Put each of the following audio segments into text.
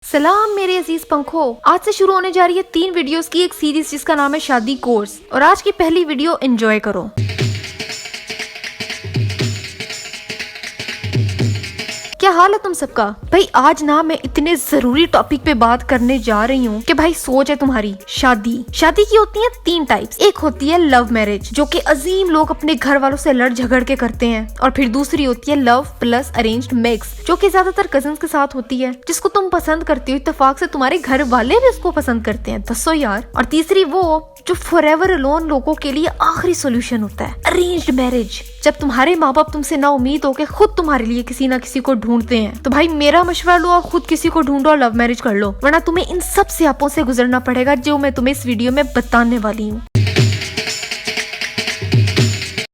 सलाम मेरे अजीज पंखो। आज से शुरू होने जा रही है 3 वीडियोस की एक सीरीज जिसका नाम है शादी कोर्स। और आज की पहली वीडियो एंजॉय करो। क्या हाल है तुम सबका? भाई आज ना मैं इतने जरूरी टॉपिक पे बात करने जा रही हूँ कि भाई सोच है तुम्हारी शादी की होती है 3 टाइप्स। एक होती है लव मैरिज जो कि अजीम लोग अपने घर वालों से लड़ झगड़ के करते हैं, और फिर दूसरी होती है लव प्लस अरेंज्ड मिक्स जो कि ज्यादातर कजन्स के साथ होती है, जिसको तुम पसंद करती हो इत्तेफाक से तुम्हारे घर वाले भी उसको पसंद करते हैं, दसो यार। और तीसरी वो जो फॉरएवर अलोन लोगों के लिए आखिरी सोल्यूशन होता है, अरेंज्ड मैरिज, जब तुम्हारे माँ बाप तुमसे ना उम्मीद हो के खुद तुम्हारे लिए किसी ना किसी को ढूंढते हैं। तो भाई मेरा मशवरा लो और खुद किसी को ढूंढो और लव मैरिज कर लो, वरना तुम्हें इन सब स्यापों से गुजरना पड़ेगा जो मैं तुम्हें इस वीडियो में बताने वाली हूँ।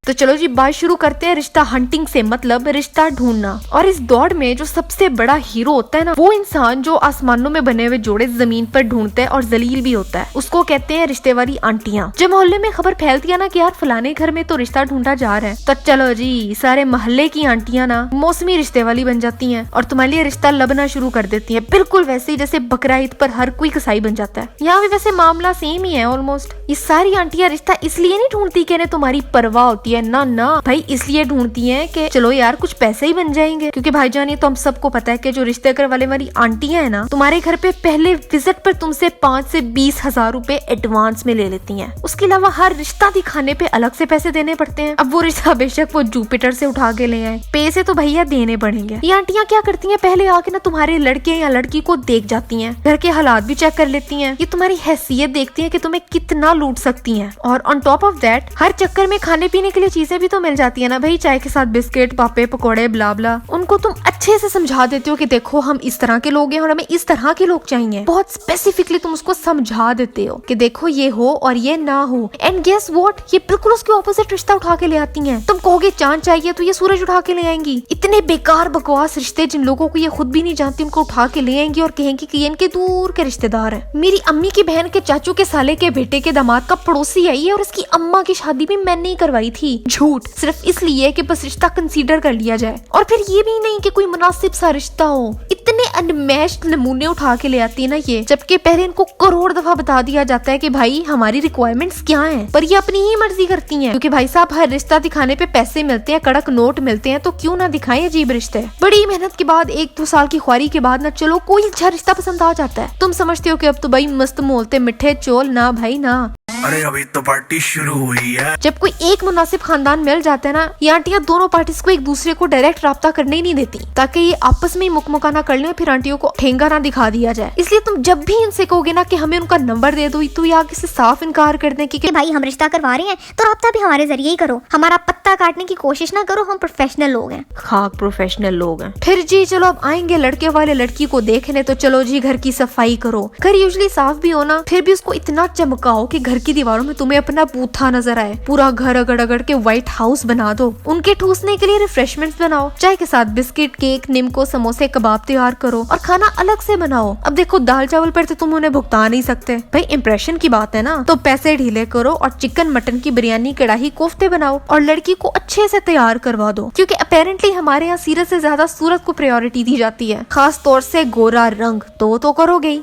तो चलो जी बात शुरू करते हैं रिश्ता हंटिंग से, मतलब रिश्ता ढूंढना। और इस दौड़ में जो सबसे बड़ा हीरो होता है ना, वो इंसान जो आसमानों में बने हुए जोड़े जमीन पर ढूंढता है और जलील भी होता है, उसको कहते हैं रिश्ते वाली आंटियां। जब मोहल्ले में खबर फैलती है ना कि यार फलाने घर में तो रिश्ता ढूंढा जा रहा है, तो चलो जी सारे मोहल्ले की आंटियां ना मौसमी रिश्ते वाली बन जाती है और तुम्हारे लिए रिश्ता लबना शुरू कर देती है, बिल्कुल वैसे ही जैसे बकरा ईद पर हर कोई कसाई बन जाता है। यहाँ भी वैसे मामला सेम ही है ऑलमोस्ट। ये सारी आंटियां रिश्ता इसलिए नहीं ढूंढती कि इन्हें तुम्हारी परवाह होती है, ना ना भाई, इसलिए ढूंढती हैं कि चलो यार कुछ पैसे ही बन जाएंगे। क्योंकि भाईजान ये तो हम सबको पता है कि जो रिश्ते कर वाले वाली आंटियां है ना, तुम्हारे घर पे पहले विजिट पर तुमसे 5 से 20 हजार रुपए एडवांस में ले लेती हैं। उसके अलावा हर रिश्ता दिखाने पे अलग से पैसे देने पड़ते हैं। अब वो रिश्ता बेशक वो जुपिटर से उठा के ले आए, पैसे तो भैया देने पड़ेंगे। ये आंटियां क्या करती हैं, पहले आके ना तुम्हारे लड़के या लड़की को देख जाती हैं, घर के हालात भी चेक कर लेती हैं, ये तुम्हारी हैसियत देखती हैं कि तुम्हें कितना लूट सकती हैं। और ऑन टॉप ऑफ दैट हर चक्कर में खाने पीने के लिए चीजें भी तो मिल जाती है ना भाई, चाय के साथ बिस्किट, पापे, पकोड़े, ब्ला ब्ला। उनको तुम अच्छे से समझा देते हो कि देखो हम इस तरह के लोग हैं और हमें इस तरह के लोग चाहिए। बहुत स्पेसिफिकली तुम उसको समझा देते हो कि देखो ये हो और ये ना हो। एंड गेस व्हाट, ये बिल्कुल उसके ऑपोजिट रिश्ता उठा के ले आती हैं। तुम कहोगे चांद चाहिए तो ये सूरज उठा के ले आएंगी। इतने बेकार बकवास रिश्ते जिन लोगों को ये खुद भी नहीं जानती, उनको उठा के ले आएंगी और कहेंगी कि ये इनके दूर के रिश्तेदार हैं। मेरी अम्मी की बहन के चाचू के साले के बेटे के दामाद का पड़ोसी आई है और इसकी अम्मा की शादी भी मैंने ही करवाई थी। झूठ, सिर्फ इसलिए कि बस रिश्ता कंसीडर कर लिया जाए। और फिर ये भी नहीं कि कोई मुनासिब सा रिश्ता हो। इतने अनमैच्ड नमूने उठा के ले आती है ना ये, जबकि पहले इनको करोड़ दफा बता दिया जाता है कि भाई हमारी रिक्वायरमेंट्स क्या हैं, पर ये अपनी ही मर्जी करती हैं। क्योंकि भाई साहब हर रिश्ता दिखाने पे पैसे मिलते हैं, कड़क नोट मिलते हैं, तो क्यों ना दिखाएं अजीब रिश्ते। बड़ी मेहनत के बाद 1-2 साल की ख्वारी के बाद ना चलो कोई अच्छा रिश्ता पसंद आ जाता है। तुम समझते हो कि अब तो भाई मस्त मोलते मिठे चोल, ना भाई ना। अरे अभी तो पार्टी शुरू हुई है। जब कोई एक मुनासिब खानदान मिल जाता है ना, ये आंटियां दोनों पार्टीज को एक दूसरे को डायरेक्ट राब्ता करने ही नहीं देती, ताकि ये आपस में ही मुकमुका कर ले, फिर आंटियों को ठेंगा ना दिखा दिया जाए। इसलिए तुम जब भी इनसे कहोगे ना कि हमें उनका नंबर दे दो, तो ये आगे से साफ इनकार कर दें कि भाई हम रिश्ता करवा रहे हैं तो राब्ता भी हमारे जरिए ही करो, हमारा पत्ता काटने की कोशिश ना करो, हम प्रोफेशनल लोग हैं। खाक प्रोफेशनल लोग हैं। फिर जी चलो अब आएंगे लड़के वाले लड़की को देखने, तो चलो जी घर की सफाई करो। घर यूजुअली साफ भी होना, फिर भी उसको इतना चमकाओ कि घर की दीवारों में तुम्हें अपना बूथा नजर आए। पूरा घर अगड़ अगड़ के व्हाइट हाउस बना दो। उनके ठूसने के लिए रिफ्रेशमेंट्स बनाओ, चाय के साथ बिस्किट, केक, निम्को, समोसे, कबाब तैयार करो और खाना अलग से बनाओ। अब देखो दाल चावल पर तो तुम उन्हें भुगता नहीं सकते भाई, इंप्रेशन की बात है ना, तो पैसे ढीले करो और चिकन मटन की बिरयानी, कढ़ाई कोफ्ते बनाओ और लड़की को अच्छे से तैयार करवा दो। क्योंकि अपेरेंटली हमारे यहाँ सीरत से ज्यादा सूरत को प्रायोरिटी दी जाती है, खास तौर से गोरा रंग तो करोगे ही।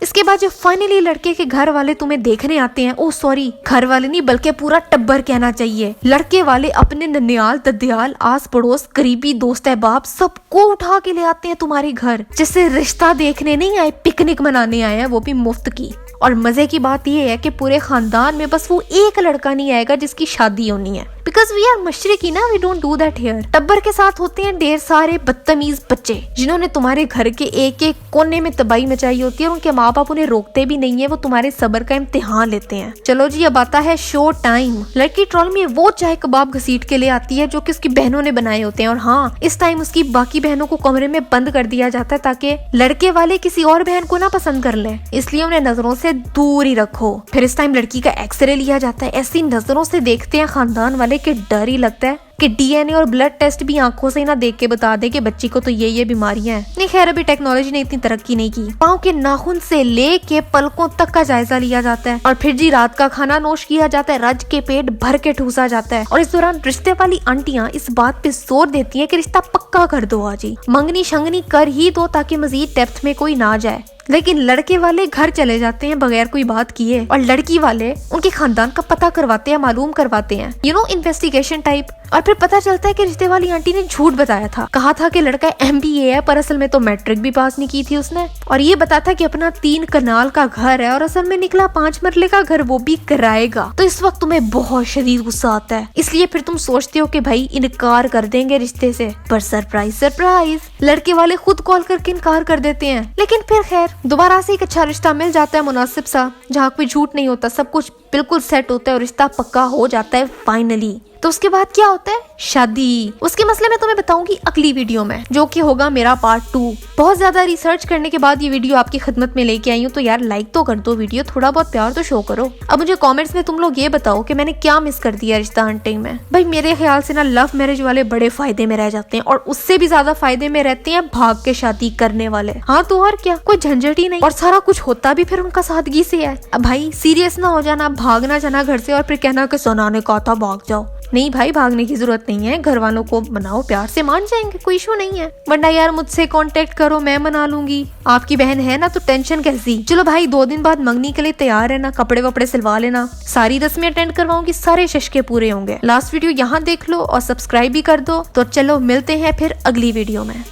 इसके बाद जब फाइनली लड़के के घर वाले तुम्हें देखने आते हैं, ओ सॉरी घर वाले नहीं बल्कि पूरा टब्बर कहना चाहिए, लड़के वाले अपने ननियाल, ददियाल, आस पड़ोस, करीबी दोस्त अहबाब सबको उठा के ले आते हैं तुम्हारे घर, जैसे रिश्ता देखने नहीं आए, पिकनिक मनाने आए हैं, वो भी मुफ्त की। और मजे की बात ये है कि पूरे खानदान में बस वो एक लड़का नहीं आएगा जिसकी शादी होनी है, बिकॉज वी आर मशरकी ना, we don't do that here. टब्बर के साथ होते हैं ढेर सारे बदतमीज बच्चे जिन्होंने तुम्हारे घर के एक एक कोने में तबाही मचाई होती है, और उनके माँ बाप उन्हें रोकते भी नहीं है, वो तुम्हारे सब्र का इम्तिहान लेते हैं। चलो जी अब आता है शो टाइम। लड़की ट्रॉल में वो चाय कबाब घसीट के ले आती है जो कि उसकी बहनों ने बनाए होते हैं, और हाँ इस टाइम उसकी बाकी बहनों को कमरे में बंद कर दिया जाता है ताकि लड़के वाले किसी और बहन को ना पसंद कर ले, इसलिए उन्हें नजरों से दूर ही रखो। फिर इस टाइम लड़की का एक्सरे लिया जाता है, ऐसी नजरों से देखते हैं खानदान वाले वाले के डर ही लगता है कि डीएनए और ब्लड टेस्ट भी आंखों से ही ना देख के बता दे कि बच्ची को तो ये बीमारियां हैं। नहीं खैर, अभी टेक्नोलॉजी ने इतनी तरक्की नहीं की। पाँव के नाखून से लेके पलकों तक का जायजा लिया जाता है और फिर जी रात का खाना नोश किया जाता है, रज के पेट भर के ठूसा जाता है। और इस दौरान रिश्ते वाली आंटियां इस बात पे जोर देती हैं कि रिश्ता पक्का कर दो आज ही, मंगनी शंगनी कर ही दो ताकि मजीद डेप्थ में कोई ना जाए। लेकिन लड़के वाले घर चले जाते हैं बगैर कोई बात किए और लड़की वाले उनके खानदान का पता करवाते हैं, मालूम करवाते हैं, इन्वेस्टिगेशन टाइप। और फिर पता चलता है कि रिश्ते वाली आंटी ने झूठ बताया था, कहा था कि लड़का MBA है पर असल में तो मैट्रिक भी पास नहीं की थी उसने, और ये बताता कि अपना 3 कनाल का घर है और असल में निकला 5 मरले का घर, वो भी कराएगा। तो इस वक्त तुम्हें बहुत शदीद गुस्सा आता है, इसलिए फिर तुम सोचते हो कि भाई इनकार कर देंगे रिश्ते से। पर सरप्राइज सरप्राइज, लड़के वाले खुद कॉल करके इनकार कर देते हैं। लेकिन फिर खैर दोबारा से एक अच्छा रिश्ता मिल जाता है, मुनासिब सा, जहाँ कोई झूठ नहीं होता, सब कुछ बिल्कुल सेट होता है और रिश्ता पक्का हो जाता है फाइनली। तो उसके बाद क्या होता है? शादी। उसके मसले में तुम्हें बताऊंगी अगली वीडियो में, जो कि होगा मेरा पार्ट 2। बहुत ज्यादा रिसर्च करने के बाद ये वीडियो आपकी खिदमत में लेके आई हूँ, तो यार लाइक तो कर दो वीडियो, थोड़ा बहुत प्यार तो शो करो। अब मुझे कमेंट्स में तुम लोग ये बताओ कि मैंने क्या मिस कर दिया रिश्ता हंटिंग में। भाई मेरे ख्याल से ना लव मैरिज वाले बड़े फायदे में रह जाते हैं, और उससे भी ज्यादा फायदे में रहते हैं भाग के शादी करने वाले। हाँ तो और क्या, कोई झंझट ही नहीं और सारा कुछ होता भी फिर उनका सादगी से है। अब भाई सीरियस ना हो जाना, भागना जाना घर से और फिर कहना कि सोना ने कहा था भाग जाओ। नहीं भाई, भागने की जरूरत नहीं है, घर वालों को मनाओ, प्यार से मान जाएंगे, कोई इशू नहीं है। वरना यार मुझसे कांटेक्ट करो, मैं मना लूंगी, आपकी बहन है ना, तो टेंशन कैसी। चलो भाई 2 दिन बाद मंगनी के लिए तैयार है ना, कपड़े वपड़े सिलवा लेना, सारी रस्में अटेंड करवाऊंगी, सारे शशके पूरे होंगे। लास्ट वीडियो यहाँ देख लो और सब्सक्राइब भी कर दो। तो चलो मिलते हैं फिर अगली वीडियो में।